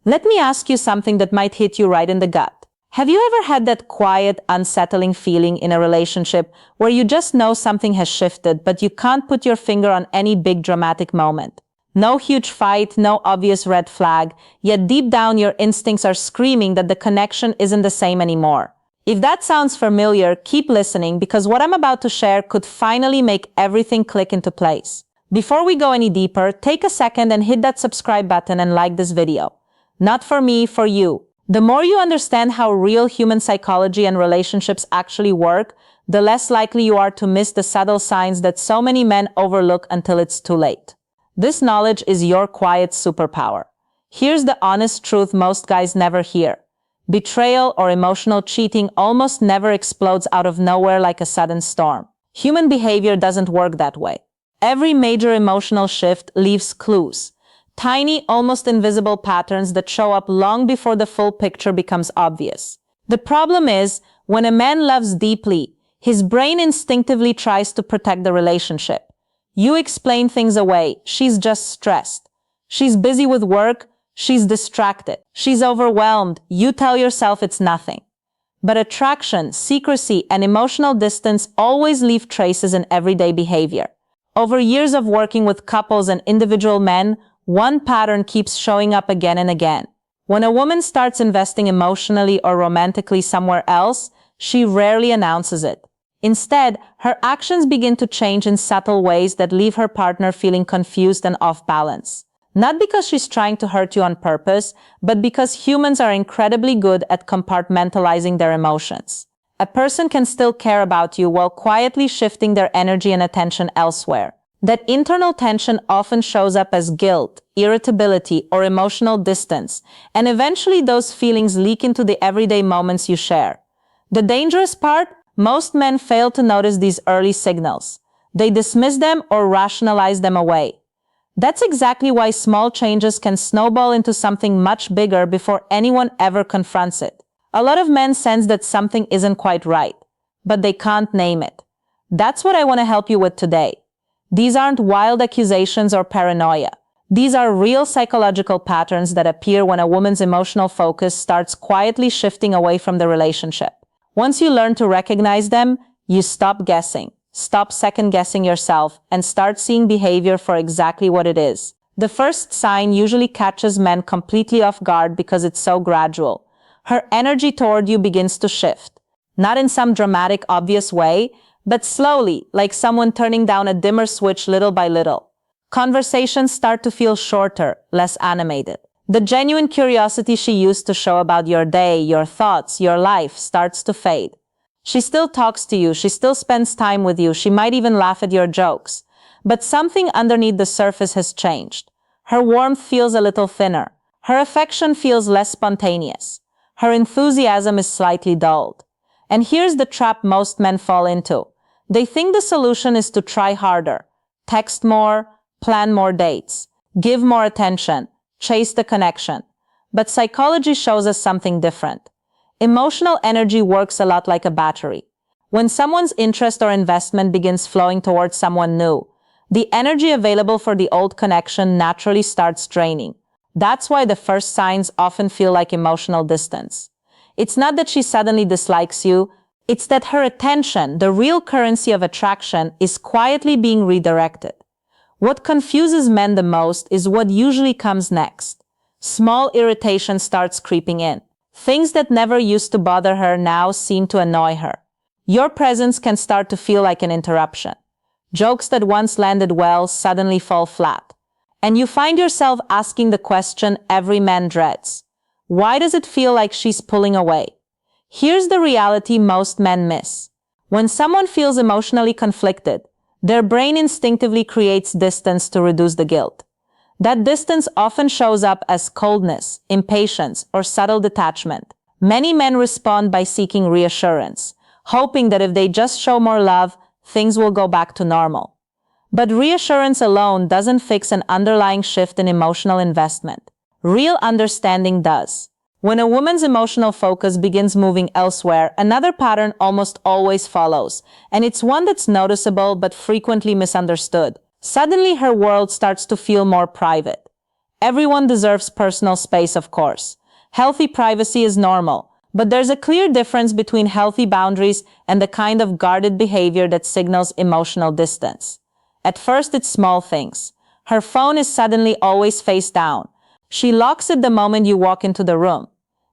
Let me ask you something that might hit you right in the gut. Have you ever had that quiet, unsettling feeling in a relationship where you just know something has shifted, but you can't put your finger on any big dramatic moment? No huge fight, no obvious red flag, yet deep down your instincts are screaming that the connection isn't the same anymore. If that sounds familiar, keep listening because what I'm about to share could finally make everything click into place. Before we go any deeper, take a second and hit that subscribe button and like this video. Not for me, for you. The more you understand how real human psychology and relationships actually work, the less likely you are to miss the subtle signs that so many men overlook until it's too late. This knowledge is your quiet superpower. Here's the honest truth most guys never hear. Betrayal or emotional cheating almost never explodes out of nowhere like a sudden storm. Human behavior doesn't work that way. Every major emotional shift leaves clues. Tiny, almost invisible patterns that show up long before the full picture becomes obvious. The problem is, when a man loves deeply, his brain instinctively tries to protect the relationship. You explain things away. She's just stressed. She's busy with work. She's distracted. She's overwhelmed. You tell yourself it's nothing. But attraction, secrecy, and emotional distance always leave traces in everyday behavior. Over years of working with couples and individual men, one pattern keeps showing up again and again. When a woman starts investing emotionally or romantically somewhere else, she rarely announces it. Instead, her actions begin to change in subtle ways that leave her partner feeling confused and off balance. Not because she's trying to hurt you on purpose, but because humans are incredibly good at compartmentalizing their emotions. A person can still care about you while quietly shifting their energy and attention elsewhere. That internal tension often shows up as guilt, irritability, or emotional distance, and eventually those feelings leak into the everyday moments you share. The dangerous part? Most men fail to notice these early signals. They dismiss them or rationalize them away. That's exactly why small changes can snowball into something much bigger before anyone ever confronts it. A lot of men sense that something isn't quite right, but they can't name it. That's what I want to help you with today. These aren't wild accusations or paranoia. These are real psychological patterns that appear when a woman's emotional focus starts quietly shifting away from the relationship. Once you learn to recognize them, you stop guessing, stop second-guessing yourself, and start seeing behavior for exactly what it is. The first sign usually catches men completely off guard because it's so gradual. Her energy toward you begins to shift. Not in some dramatic, obvious way, but slowly, like someone turning down a dimmer switch little by little. Conversations start to feel shorter, less animated. The genuine curiosity she used to show about your day, your thoughts, your life starts to fade. She still talks to you, she still spends time with you, she might even laugh at your jokes. But something underneath the surface has changed. Her warmth feels a little thinner. Her affection feels less spontaneous. Her enthusiasm is slightly dulled. And here's the trap most men fall into. They think the solution is to try harder, text more, plan more dates, give more attention, chase the connection. But psychology shows us something different. Emotional energy works a lot like a battery. When someone's interest or investment begins flowing towards someone new, the energy available for the old connection naturally starts draining. That's why the first signs often feel like emotional distance. It's not that she suddenly dislikes you, it's that her attention, the real currency of attraction, is quietly being redirected. What confuses men the most is what usually comes next. Small irritation starts creeping in. Things that never used to bother her now seem to annoy her. Your presence can start to feel like an interruption. Jokes that once landed well suddenly fall flat. And you find yourself asking the question every man dreads. Why does it feel like she's pulling away? Here's the reality most men miss. When someone feels emotionally conflicted, their brain instinctively creates distance to reduce the guilt. That distance often shows up as coldness, impatience, or subtle detachment. Many men respond by seeking reassurance, hoping that if they just show more love, things will go back to normal. But reassurance alone doesn't fix an underlying shift in emotional investment. Real understanding does. When a woman's emotional focus begins moving elsewhere, another pattern almost always follows, and it's one that's noticeable but frequently misunderstood. Suddenly her world starts to feel more private. Everyone deserves personal space, of course. Healthy privacy is normal, but there's a clear difference between healthy boundaries and the kind of guarded behavior that signals emotional distance. At first, it's small things. Her phone is suddenly always face down. She locks it the moment you walk into the room.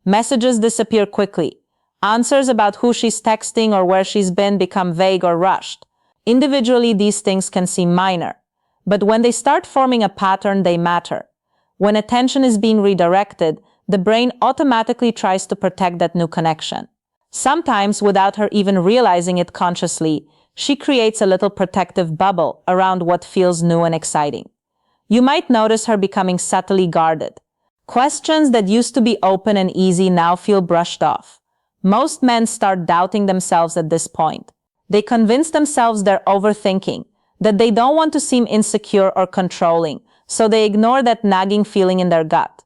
Messages disappear quickly. Answers about who she's texting or where she's been become vague or rushed. Individually, these things can seem minor, but when they start forming a pattern, they matter. When attention is being redirected, the brain automatically tries to protect that new connection. Sometimes, without her even realizing it consciously, she creates a little protective bubble around what feels new and exciting. You might notice her becoming subtly guarded. Questions that used to be open and easy now feel brushed off. Most men start doubting themselves at this point. They convince themselves they're overthinking, that they don't want to seem insecure or controlling, so they ignore that nagging feeling in their gut.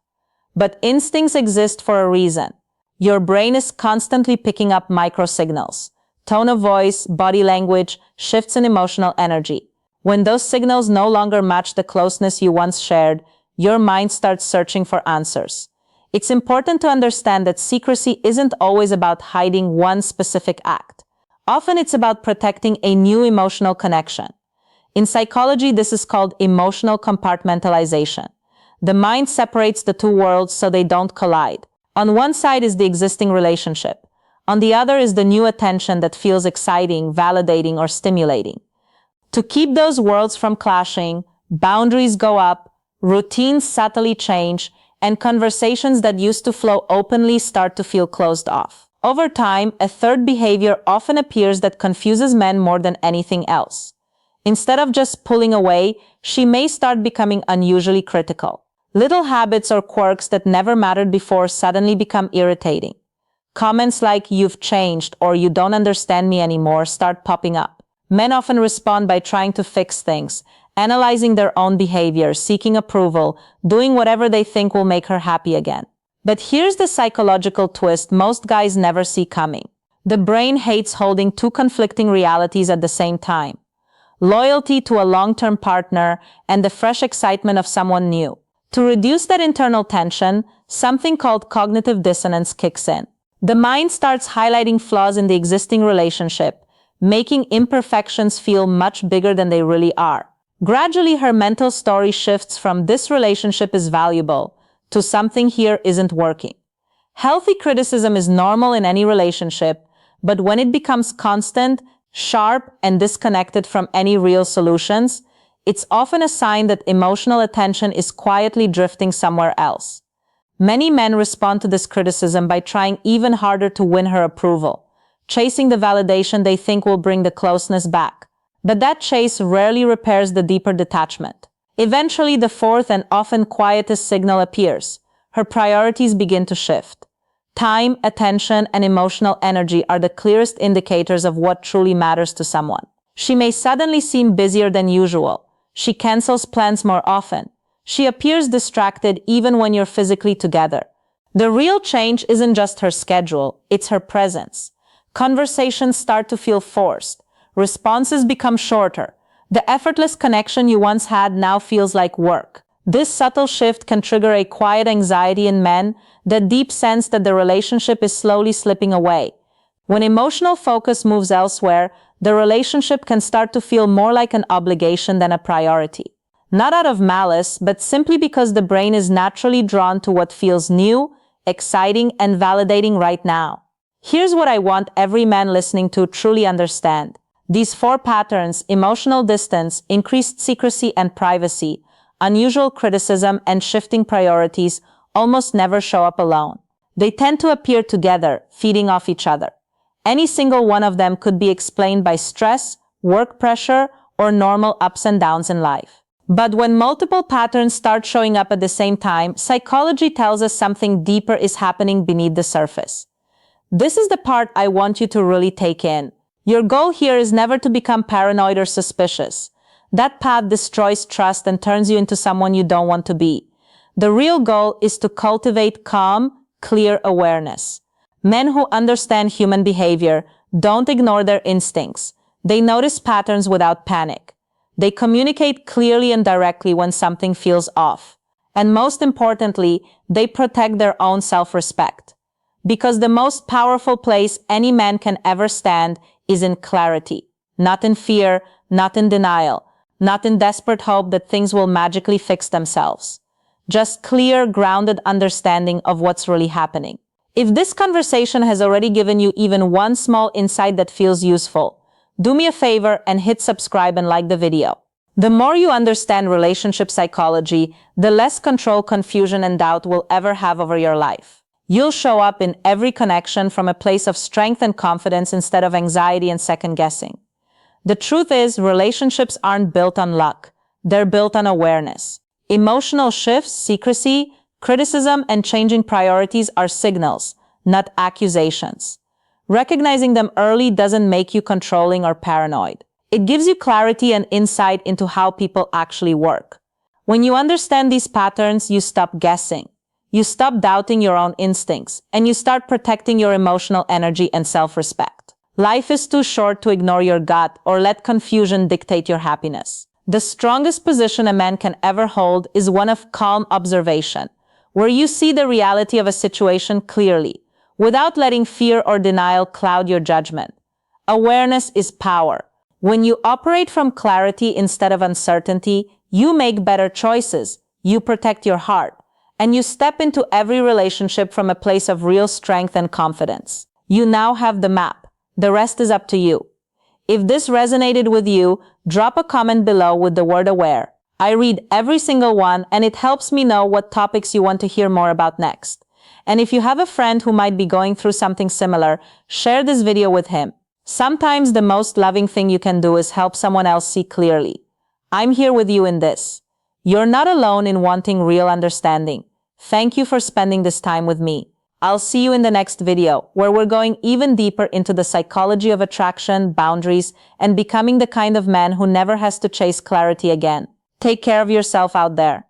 But instincts exist for a reason. Your brain is constantly picking up microsignals. Tone of voice, body language, shifts in emotional energy. When those signals no longer match the closeness you once shared, your mind starts searching for answers. It's important to understand that secrecy isn't always about hiding one specific act. Often it's about protecting a new emotional connection. In psychology, this is called emotional compartmentalization. The mind separates the two worlds so they don't collide. On one side is the existing relationship. On the other is the new attention that feels exciting, validating, or stimulating. To keep those worlds from clashing, boundaries go up, routines subtly change, and conversations that used to flow openly start to feel closed off. Over time, a third behavior often appears that confuses men more than anything else. Instead of just pulling away, she may start becoming unusually critical. Little habits or quirks that never mattered before suddenly become irritating. Comments like "you've changed" or "you don't understand me anymore" start popping up. Men often respond by trying to fix things, analyzing their own behavior, seeking approval, doing whatever they think will make her happy again. But here's the psychological twist most guys never see coming. The brain hates holding two conflicting realities at the same time. Loyalty to a long-term partner and the fresh excitement of someone new. To reduce that internal tension, something called cognitive dissonance kicks in. The mind starts highlighting flaws in the existing relationship, making imperfections feel much bigger than they really are. Gradually, her mental story shifts from "this relationship is valuable" to "something here isn't working." Healthy criticism is normal in any relationship, but when it becomes constant, sharp, and disconnected from any real solutions, it's often a sign that emotional attention is quietly drifting somewhere else. Many men respond to this criticism by trying even harder to win her approval, chasing the validation they think will bring the closeness back. But that chase rarely repairs the deeper detachment. Eventually, the fourth and often quietest signal appears. Her priorities begin to shift. Time, attention, and emotional energy are the clearest indicators of what truly matters to someone. She may suddenly seem busier than usual. She cancels plans more often. She appears distracted even when you're physically together. The real change isn't just her schedule, it's her presence. Conversations start to feel forced. Responses become shorter. The effortless connection you once had now feels like work. This subtle shift can trigger a quiet anxiety in men, that deep sense that the relationship is slowly slipping away. When emotional focus moves elsewhere, the relationship can start to feel more like an obligation than a priority. Not out of malice, but simply because the brain is naturally drawn to what feels new, exciting, and validating right now. Here's what I want every man listening to truly understand. These four patterns: emotional distance, increased secrecy and privacy, unusual criticism, and shifting priorities, almost never show up alone. They tend to appear together, feeding off each other. Any single one of them could be explained by stress, work pressure, or normal ups and downs in life. But when multiple patterns start showing up at the same time, psychology tells us something deeper is happening beneath the surface. This is the part I want you to really take in. Your goal here is never to become paranoid or suspicious. That path destroys trust and turns you into someone you don't want to be. The real goal is to cultivate calm, clear awareness. Men who understand human behavior don't ignore their instincts. They notice patterns without panic. They communicate clearly and directly when something feels off. And most importantly, they protect their own self-respect. Because the most powerful place any man can ever stand is in clarity, not in fear, not in denial, not in desperate hope that things will magically fix themselves. Just clear, grounded understanding of what's really happening. If this conversation has already given you even one small insight that feels useful, do me a favor and hit subscribe and like the video. The more you understand relationship psychology, the less control, confusion, and doubt will ever have over your life. You'll show up in every connection from a place of strength and confidence instead of anxiety and second-guessing. The truth is, relationships aren't built on luck. They're built on awareness. Emotional shifts, secrecy, criticism, and changing priorities are signals, not accusations. Recognizing them early doesn't make you controlling or paranoid. It gives you clarity and insight into how people actually work. When you understand these patterns, you stop guessing. You stop doubting your own instincts, and you start protecting your emotional energy and self-respect. Life is too short to ignore your gut or let confusion dictate your happiness. The strongest position a man can ever hold is one of calm observation, where you see the reality of a situation clearly, without letting fear or denial cloud your judgment. Awareness is power. When you operate from clarity instead of uncertainty, you make better choices, you protect your heart, and you step into every relationship from a place of real strength and confidence. You now have the map. The rest is up to you. If this resonated with you, drop a comment below with the word aware. I read every single one, and it helps me know what topics you want to hear more about next. And if you have a friend who might be going through something similar, share this video with him. Sometimes the most loving thing you can do is help someone else see clearly. I'm here with you in this. You're not alone in wanting real understanding. Thank you for spending this time with me. I'll see you in the next video, where we're going even deeper into the psychology of attraction, boundaries, and becoming the kind of man who never has to chase clarity again. Take care of yourself out there.